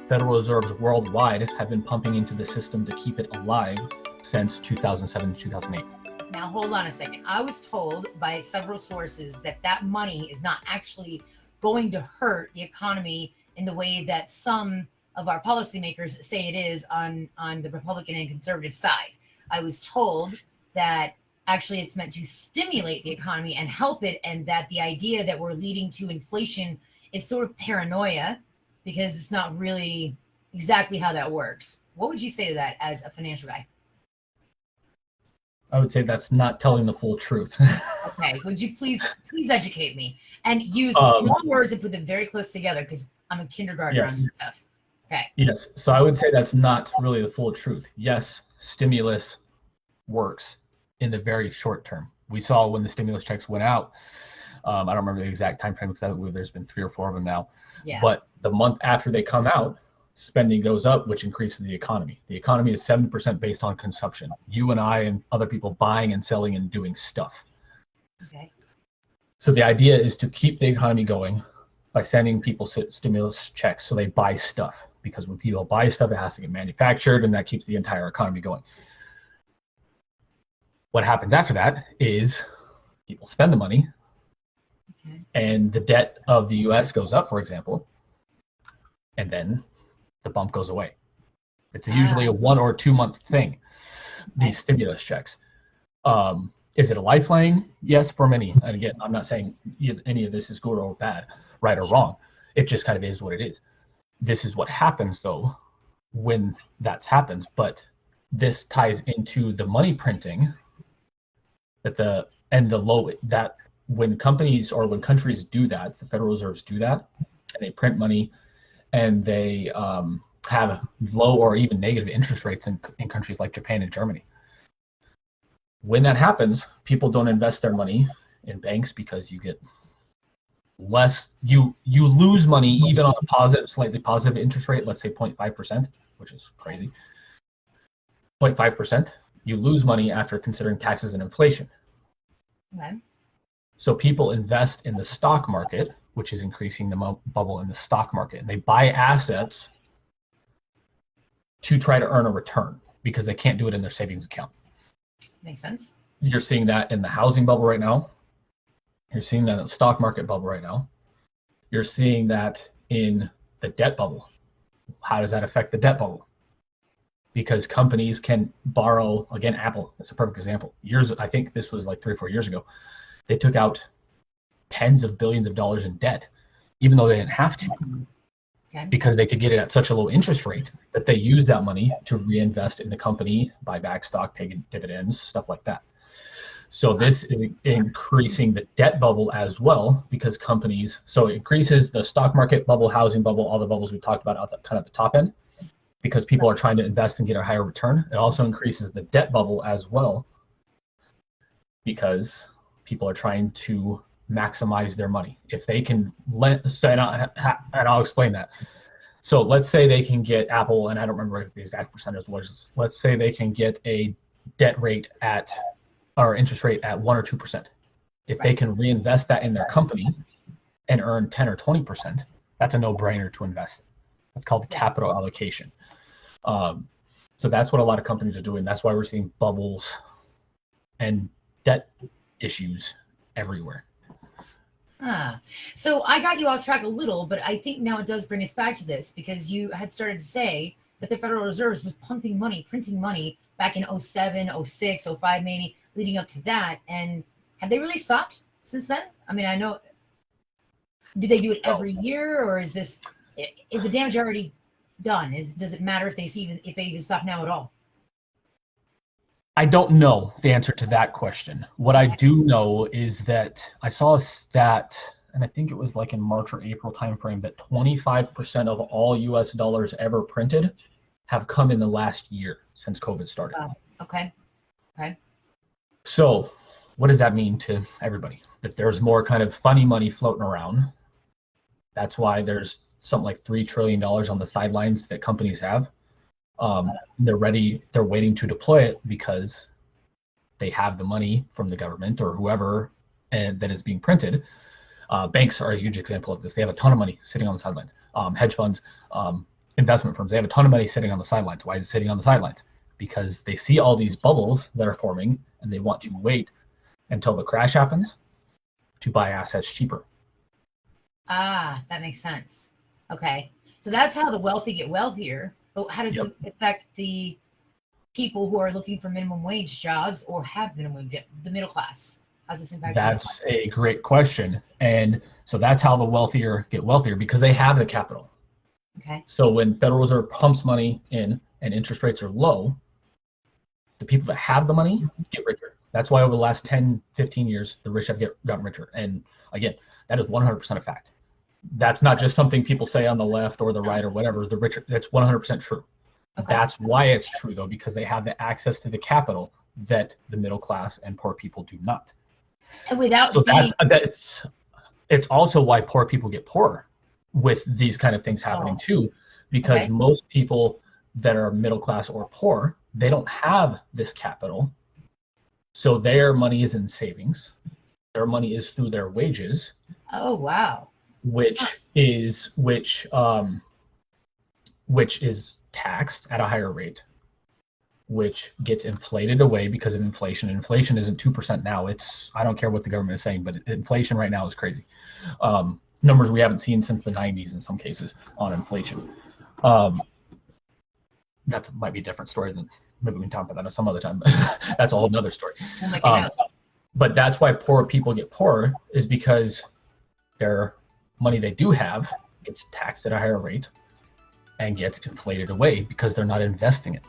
Federal Reserves worldwide have been pumping into the system to keep it alive since 2007 to 2008. Now, hold on a second. I was told by several sources that that money is not actually going to hurt the economy in the way that some of our policymakers say it is on the Republican and conservative side. I was told that actually it's meant to stimulate the economy and help it, and that the idea that we're leading to inflation is sort of paranoia because it's not really exactly how that works. What would you say to that as a financial guy? I would say that's not telling the full truth. Okay, would you please educate me and use small words and put them very close together, because I'm a kindergartner on this stuff. Okay. Yes, so I would say that's not really the full truth. Yes, stimulus works in the very short term. We saw when the stimulus checks went out, I don't remember the exact time frame because there's been 3 or 4 of them now. Yeah. But the month after they come out, spending goes up, which increases the economy. The economy is 7% based on consumption. You and I and other people buying and selling and doing stuff. Okay. So the idea is to keep the economy going by sending people stimulus checks so they buy stuff. Because when people buy stuff, it has to get manufactured, and that keeps the entire economy going. What happens after that is people spend the money, and the debt of the US goes up, for example, and then the bump goes away. It's usually a 1 or 2 month thing, these stimulus checks. Is it a lifeline? Yes, for many. And again, I'm not saying any of this is good or bad, right or wrong. It just kind of is what it is. This is what happens, though, when that happens. But this ties into the money printing that when companies or when countries do that, the Federal Reserves do that, and they print money, and they have low or even negative interest rates in countries like Japan and Germany. When that happens, people don't invest their money in banks because you get less, you lose money even on a slightly positive interest rate, let's say 0.5%, which is crazy. 0.5%, you lose money after considering taxes and inflation. Okay. So people invest in the stock market, which is increasing the bubble in the stock market. And they buy assets to try to earn a return because they can't do it in their savings account. Makes sense. You're seeing that in the housing bubble right now. You're seeing that in the stock market bubble right now. You're seeing that in the debt bubble. How does that affect the debt bubble? Because companies can borrow, again, Apple, that's a perfect example. I think this was like 3 or 4 years ago. They took out tens of billions of dollars in debt, even though they didn't have to, because they could get it at such a low interest rate that they use that money to reinvest in the company, buy back stock, pay dividends, stuff like that. So this is increasing the debt bubble as well, because companies, so it increases the stock market bubble, housing bubble, all the bubbles we talked about at the kind of the top end, because people are trying to invest and get a higher return. It also increases the debt bubble as well, because people are trying to maximize their money. If they can and I'll explain that. So let's say they can get Apple, and I don't remember what the exact percentage was. Let's say they can get a debt rate or interest rate at 1 or 2%. If they can reinvest that in their company and earn 10 or 20%, that's a no-brainer to invest. That's called capital allocation. So that's what a lot of companies are doing. That's why we're seeing bubbles and debt issues everywhere. So I got you off track a little, but I think now it does bring us back to this, because you had started to say that the Federal Reserve was pumping money, printing money back in 07, 06, 05 maybe, leading up to that. And have they really stopped since then? I mean, I know, do they do it every year, or is the damage already done? Does it matter if they even stop now at all? I don't know the answer to that question. What I do know is that I saw a stat, and I think it was like in March or April timeframe, that 25% of all US dollars ever printed have come in the last year since COVID started. Wow. Okay. So what does that mean to everybody? That there's more kind of funny money floating around. That's why there's something like $3 trillion on the sidelines that companies have. They're waiting to deploy it because they have the money from the government or whoever that is being printed. Banks are a huge example of this. They have a ton of money sitting on the sidelines. Hedge funds, investment firms. They have a ton of money sitting on the sidelines. Why is it sitting on the sidelines? Because they see all these bubbles that are forming, and they want to wait until the crash happens to buy assets cheaper. Ah, that makes sense. Okay. So that's how the wealthy get wealthier. But how does Yep. it affect the people who are looking for minimum wage jobs or have minimum wage, the middle class? How's this impact the middle That's class? a great question. And so that's how the wealthier get wealthier, because they have the capital. Okay. So when Federal Reserve pumps money in and interest rates are low, the people that have the money get richer. That's why over the last 10, 15 years, the rich have gotten richer. And again, that is 100% a fact. That's not just something people say on the left or the right or whatever. The richer, that's 100% true. Okay. That's why it's true, though, because they have the access to the capital that the middle class and poor people do not. And without So being, it's also why poor people get poorer with these kind of things happening too, because Okay. most people that are middle class or poor, they don't have this capital. So their money is in savings. Their money is through their wages, oh wow. which is taxed at a higher rate, which gets inflated away because of inflation. Inflation isn't 2% now. It's, I don't care what the government is saying, but inflation right now is crazy. Numbers we haven't seen since the 90s in some cases on inflation. That might be a different story than, maybe we can talk about that some other time, but that's a whole nother story. We'll make it out. But that's why poor people get poorer, is because their money they do have gets taxed at a higher rate and gets inflated away because they're not investing it.